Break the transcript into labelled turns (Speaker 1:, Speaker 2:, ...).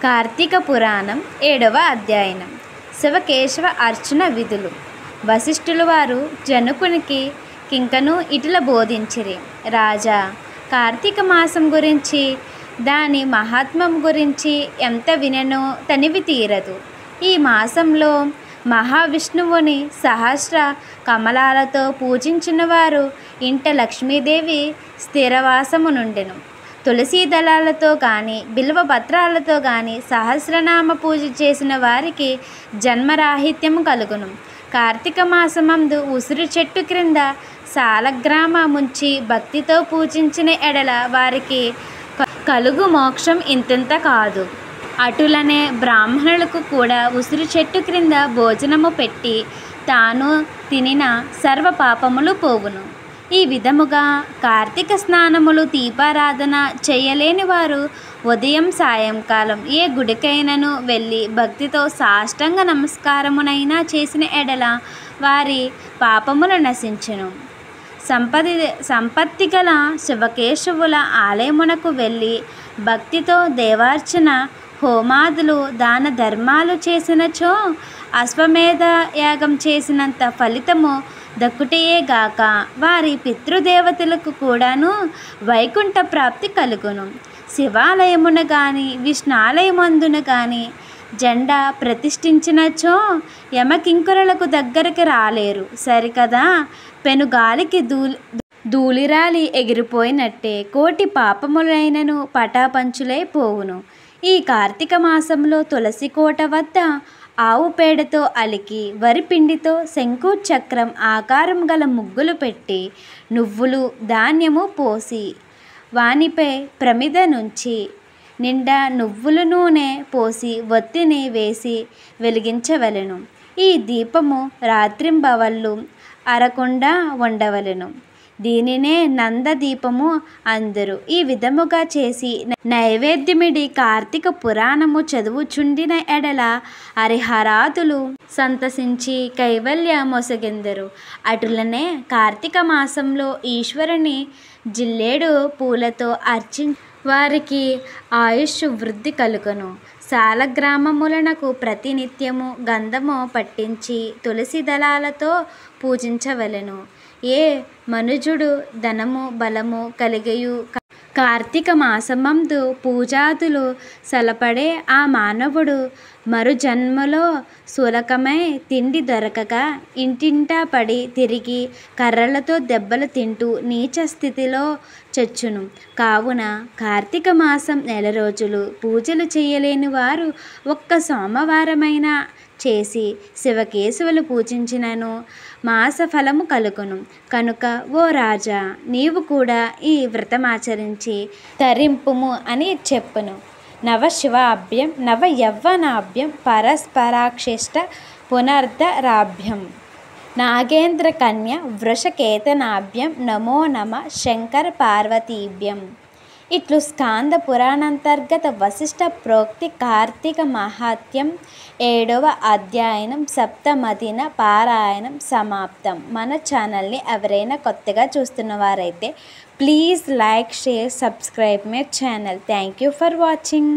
Speaker 1: కార్తీక పురాణం 7వ అధ్యాయం శివకేశవ అర్చన విధులు. వశిష్ఠుల వారు జనకునికి కింకను ఇటుల బోధించిరి. రాజా, కార్తీక మాసం గురించి దాని మహాత్మ్యం గురించి ఎంత విననో తనివి తీరదు. ఈ మాసంలో మహావిష్ణువుని సహస్ర కమలాలతో పూజించిన వారు ఇంట లక్ష్మీదేవి స్థిరవాసము నుండెను. తులసీ దళాలతో కానీ బిల్వపత్రాలతో కానీ సహస్రనామ పూజ చేసిన వారికి జన్మరాహిత్యము కలుగును. కార్తీక మాసమందు ఉసిరి చెట్టు క్రింద సాలగ్రామ ముంచి భక్తితో పూజించిన ఎడల వారికి కలుగు మోక్షం ఇంతింత కాదు. అటులనే బ్రాహ్మణులకు కూడా ఉసిరి చెట్టు క్రింద భోజనము పెట్టి తాను తినిన సర్వ పాపములు పోవును. ఈ విధముగా కార్తీక స్నానములు దీపారాధన చేయలేని వారు ఉదయం సాయంకాలం ఏ గుడికైనను వెళ్ళి భక్తితో సాష్టాంగ నమస్కారమునైనా చేసిన ఎడల వారి పాపములు నశించును. సంపత్తి గల శివకేశవుల ఆలయమునకు వెళ్ళి భక్తితో దేవార్చన హోమాదులు దాన ధర్మాలు చేసినచో అశ్వమేధ యాగం చేసినంత ఫలితము దక్కుటయేగాక వారి పితృదేవతలకు కూడాను వైకుంఠ ప్రాప్తి కలుగును. శివాలయమున కానీ విష్ణాలయమందున కానీ జెండా ప్రతిష్ఠించినచో యమకింకరులకు దగ్గరికి రాలేరు. సరికదా, పెనుగాలికి ధూళిరాలి ఎగిరిపోయినట్టే కోటి పాపములైనను పటాపంచులై పోవును. ఈ కార్తీక మాసంలో తులసి కోట వద్ద ఆవు పేడతో అలికి వరిపిండితో శంకు చక్రం ఆకారం గల ముగ్గులు పెట్టి నువ్వులు ధాన్యము పోసి వానిపై ప్రమిద నుంచి నిండా నువ్వుల నూనె పోసి ఒత్తిని వేసి వెలిగించవలెను. ఈ దీపము రాత్రింబవళ్ళు అరకుండా ఉండవలెను. దీనినే నందదీపము అందరు. ఈ విధముగా చేసి నైవేద్యమిడి కార్తీక పురాణము చదువుచుండిన ఎడల హరిహరాదులు సంతసించి కైవల్య మొసగెందరు. అటులనే కార్తీక మాసంలో ఈశ్వరుని జిల్లేడు పూలతో వారికి ఆయుష్ వృద్ధి కలుగును. సాలగ్రామములకు ప్రతినిత్యము గంధము పట్టించి తులసి దళాలతో పూజించవలెను. ఏ మనుజుడు ధనము బలము కలిగయు కార్తీక మాసమందు పూజాదులు సలపడే ఆ మానవుడు మరు జన్మలో శూలకమై తిండి దొరకక ఇంటింటా పడి తిరిగి కర్రలతో దెబ్బలు తింటూ నీచ స్థితిలో చచ్చును. కావున కార్తీక మాసం 9 రోజులు పూజలు చేయలేని వారు ఒక్క సోమవారమైనా చేసి శివకేశవులు పూజించినను మాస ఫలము కలుగును. కనుక ఓ రాజా, నీవు కూడా ఈ వ్రతమాచరించి తరింపుము అని చెప్పును. నవశివాభ్యం నవ యవ్వనాభ్యం పరస్పరాక్షిష్ట పునర్ధరాభ్యం నాగేంద్ర కన్య వృషకేతనాభ్యం నమో నమ శంకర పార్వతీభ్యం. ఇట్లు స్కాంద పురాణాంతర్గత వశిష్ఠ ప్రోక్తి కార్తీక మహాత్మ్యం 7వ అధ్యాయం సప్తమదిన పారాయణం సమాప్తం. మన ఛానల్ని ఎవరైనా కొత్తగా చూస్తున్న వారైతే please like, share, subscribe my channel. Thank you for watching.